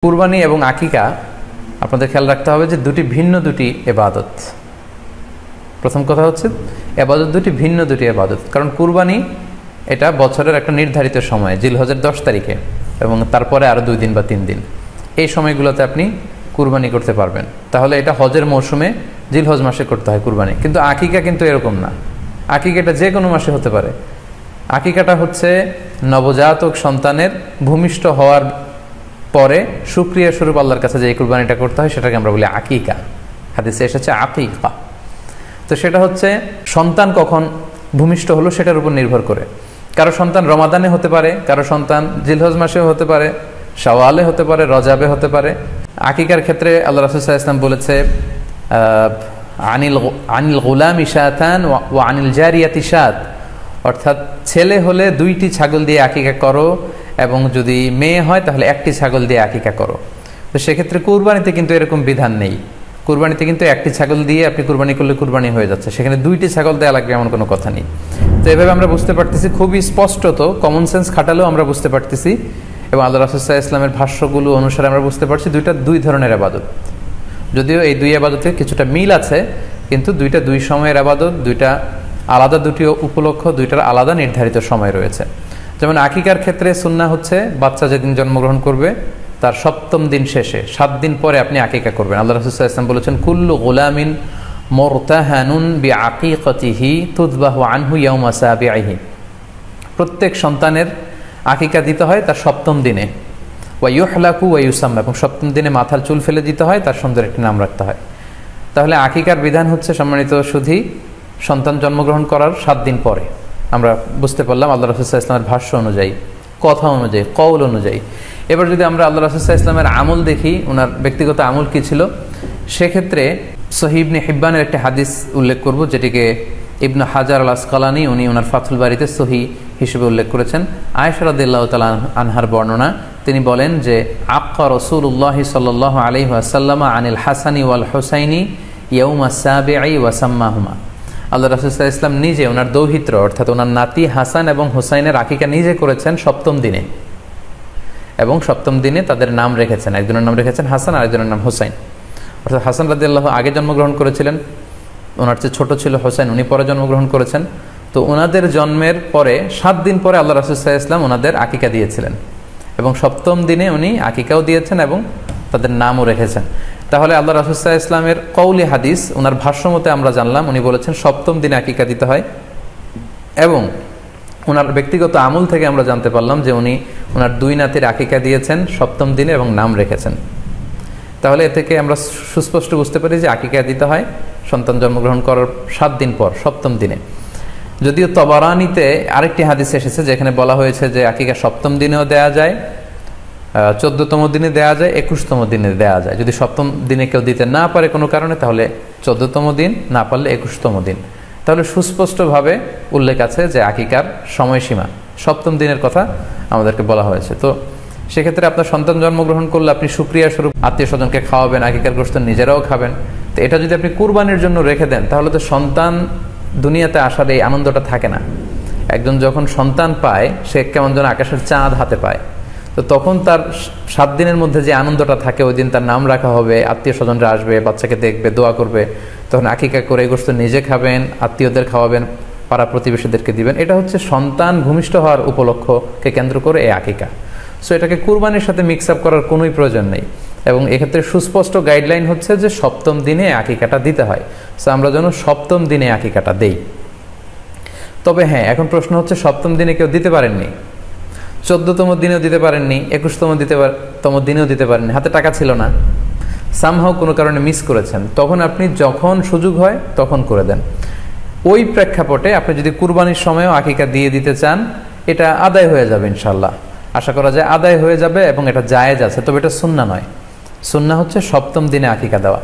কুরবানি এবং আকিকা আপনাদের খেয়াল রাখতে হবে যে দুটি ভিন্ন দুটি ইবাদত। প্রথম কথা হচ্ছে ইবাদত দুটি ভিন্ন দুটি ইবাদত, কারণ কুরবানি এটা বছরের একটা নির্ধারিত সময়, জিলহজের 10 তারিখে এবং তারপরে আরও 2 দিন বা 3 দিন, এই সময়গুলোতে আপনি কুরবানি করতে পারবেন। তাহলে এটা হজের মৌসুমে জিলহজ মাসে করতে হয় কুরবানি। কিন্তু আকিকা কিন্তু এরকম না, আকিকাটা যে কোনো মাসে হতে পারে। আকিকাটা হচ্ছে নবজাতক সন্তানের ভূমিষ্ঠ হওয়ার পরে শুকরিয়া স্বরূপ আল্লাহর কাছে যে কুরবানিটা করতে হয় সেটাকে আমরা বলি আকিকা। হাদিসে এসেছে আকিকা। তো সেটা হচ্ছে সন্তান কখন ভূমিষ্ঠ হলো সেটার উপর নির্ভর করে। কারো সন্তান রমাদানে হতে পারে, কারো সন্তান জিলহজ মাসেও হতে পারে, শাওয়ালে হতে পারে, রজাবে হতে পারে। আকিকার ক্ষেত্রে আল্লাহ রাসূল সাল্লাল্লাহু আলাইহি ওয়াসাল্লাম বলেছে আনিল গুলামি শাতান ওয়া আনিল জারিয়াতি শাত, অর্থাৎ ছেলে হলে 2টি ছাগল দিয়ে আকিকা করো এবং যদি মেয়ে হয় তাহলে 1টি ছাগল দিয়ে আকিকা করো। তো সেক্ষেত্রে কুরবানিতে কিন্তু এরকম বিধান নেই। কুরবানিতে কিন্তু 1টি ছাগল দিয়ে আপনি কুরবানি করলে কুরবানি হয়ে যাচ্ছে, সেখানে 2টি ছাগল দেওয়া লাগবে এমন কোনো কথা নেই। তো এভাবে আমরা বুঝতে পারতেছি, খুবই স্পষ্টত কমন সেন্স খাটালেও আমরা বুঝতে পারতেছি এবং আল্লাহ রাসূল সাল্লাল্লাহু আলাইহি ওয়াসাল্লামের ভাষ্যগুলো অনুসারে আমরা বুঝতে পারছি দুইটা 2 ধরনের ইবাদত। যদিও এই 2 ইবাদতে কিছুটা মিল আছে, কিন্তু দুইটা 2 সময়ের ইবাদত, দুইটা আলাদা, দুটি উপলক্ষ, দুইটার আলাদা নির্ধারিত সময় রয়েছে। যেমন আকিকার ক্ষেত্রে সুন্নাহ হচ্ছে বাচ্চা যেদিন জন্মগ্রহণ করবে তার 7ম দিন শেষে 7 দিন পরে আপনি আকিকা করবেন। আল্লাহ রাসূল সাল্লাল্লাহু আলাইহি ওয়াসাল্লাম বলেছেন কুল্লু গুলামিন মুরতাহানুন বিআকিকাতিহি তুযবাহু আনহু ইয়াওমা সাবিহি, প্রত্যেক সন্তানের আকিকা দিতে হয় তার 7ম দিনে। ওয়া ইউহলাকু ওয়া ইউসাম্মা, এবং 7ম দিনে মাথার চুল ফেলে দিতে হয়, তার সুন্দর একটি নাম রাখতে হয়। তাহলে আকিকার বিধান হচ্ছে সম্মানিত শুধু সন্তান জন্মগ্রহণ করার 7 দিন পরে। আমরা বুঝতে পারলাম আল্লাহ রাসূল সাল্লাল্লাহু আলাইহি ওয়াসাল্লামের ভাষ্য অনুযায়ী, কথা অনুযায়ী, কওল অনুযায়ী। এবার যদি আমরা আল্লাহ রাসূল সাল্লাল্লাহু আলাইহি ওয়াসাল্লামের আমল দেখি, ওনার ব্যক্তিগত আমল কী ছিল, সেক্ষেত্রে সহিহ ইবনে হিব্বানের একটি হাদিস উল্লেখ করব, যেটিকে ইবনে হাজার আল আসকালানি উনি ওনার ফাথুল বারিতে সহিহ হিসেবে উল্লেখ করেছেন। আয়েশা রাদিয়াল্লাহু তাআলা আনহার বর্ণনা, তিনি বলেন যে আক্কা রাসূলুল্লাহ সাল্লাল্লাহু আলাইহি ওয়াসাল্লাম আনিল হাসানি ওয়াল হুসাইনি ইয়াউমা সাবিঈ ওয়া সাম্মাহুমা। আল্লাহ রাসূল সাল্লাল্লাহু আলাইহি ওয়াসাল্লাম নিজে ওনার দৌহিত্র অর্থাৎ ওনার নাতি হাসান এবং হুসাইনের আকিকা নিজে করেছেন 7ম দিনে, এবং 7ম দিনে তাদের নাম রেখেছেন। একজনের নাম রেখেছেন হাসান, আরেকজনের নাম হুসাইন। অর্থাৎ হাসান রাদিয়াল্লাহু আগে জন্মগ্রহণ করেছিলেন, ওনার চেয়ে ছোট ছিল হুসাইন, উনি পরে জন্মগ্রহণ করেছেন। তো ওনাদের জন্মের পরে 7 দিন পরে আল্লাহ রাসূল সাল্লাল্লাহু আলাইহি ওয়াসাল্লাম ওনাদের আকিকা দিয়েছিলেন, এবং 7ম দিনে উনি আকিকাও দিয়েছেন এবং তাদের নামও রেখেছেন। তাহলে আল্লাহ রাসূল সাল্লাল্লাহু আলাইহি ওয়াসাল্লামের কওলি হাদিস, ওনার ভাষ্যমতে আমরা জানলাম উনি বলেছেন 7ম দিনে আকিকা দিতে হয়, এবং ওনার ব্যক্তিগত আমল থেকে আমরা জানতে পারলাম যে উনি ওনার 2 নাতির আকিকা দিয়েছেন 7ম দিনে এবং নাম রেখেছেন। তাহলে এ থেকে আমরা সুস্পষ্ট বুঝতে পারি যে আকিকা দিতে হয় সন্তান জন্মগ্রহণ করার 7 দিন পর, 7ম দিনে। যদিও তবারানিতে আরেকটি হাদিস এসেছে যেখানে বলা হয়েছে যে আকিকা 7ম দিনেও দেয়া যায়, 14তম দিনে দেয়া যায়, 21তম দিনে দেয়া যায়। যদি 7ম দিনে কেউ দিতে না পারে কোনো কারণে, তাহলে 14তম দিন, না পারলে 21তম দিন। তাহলে সুস্পষ্টভাবে উল্লেখ আছে যে আকিকার সময়সীমা 7ম দিনের কথা আমাদেরকে বলা হয়েছে। তো সেক্ষেত্রে আপনার সন্তান জন্মগ্রহণ করলে আপনি শুকরিয়া স্বরূপ আত্মীয় স্বজনকে খাওয়াবেন, আকিকার গোশত নিজেরাও খাবেন। তো এটা যদি আপনি কুরবানির জন্য রেখে দেন তাহলে তো সন্তান দুনিয়াতে আসার এই আনন্দটা থাকে না। একজন যখন সন্তান পায় সে কেমন যেন আকাশের চাঁদ হাতে পায়। তো তখন তার 7 দিনের মধ্যে যে আনন্দটা থাকে, ওই দিন তার নাম রাখা হবে, আত্মীয় স্বজনরা আসবে, বাচ্চাকে দেখবে, দোয়া করবে, তখন আকিকা করে গোশত নিজে খাবেন, আত্মীয়দের খাওয়াবেন, পাড়া প্রতিবেশীদেরকে দিবেন। এটা হচ্ছে সন্তান ভূমিষ্ঠ হওয়ার উপলক্ষকে কেন্দ্র করে এই আকিকা। সো এটাকে কুরবানির সাথে মিক্স আপ করার কোনোই প্রয়োজন নেই, এবং এক্ষেত্রে সুস্পষ্ট গাইডলাইন হচ্ছে যে 7ম দিনে আকিকাটা দিতে হয়। সো আমরা যেন 7ম দিনে আকিকাটা দেই। তবে হ্যাঁ, এখন প্রশ্ন হচ্ছে 7ম দিনে কেউ দিতে পারেননি, 14তম দিনেও দিতে পারেননি, 21তম দিনেও দিতে পারেননি, হাতে টাকা ছিল না, সামহাও কোনো কারণে মিস করেছেন, তখন আপনি যখন সুযোগ হয় তখন করে দেন। ওই প্রেক্ষাপটে আপনি যদি কুরবানির সময়ও আকিকা দিয়ে দিতে চান, এটা আদায় হয়ে যাবে ইনশাল্লাহ। আশা করা যায় আদায় হয়ে যাবে এবং এটা জায়েজ আছে। তবে এটা সুন্নাহ নয়, সুন্নাহ হচ্ছে 7ম দিনে আকিকা দেওয়া।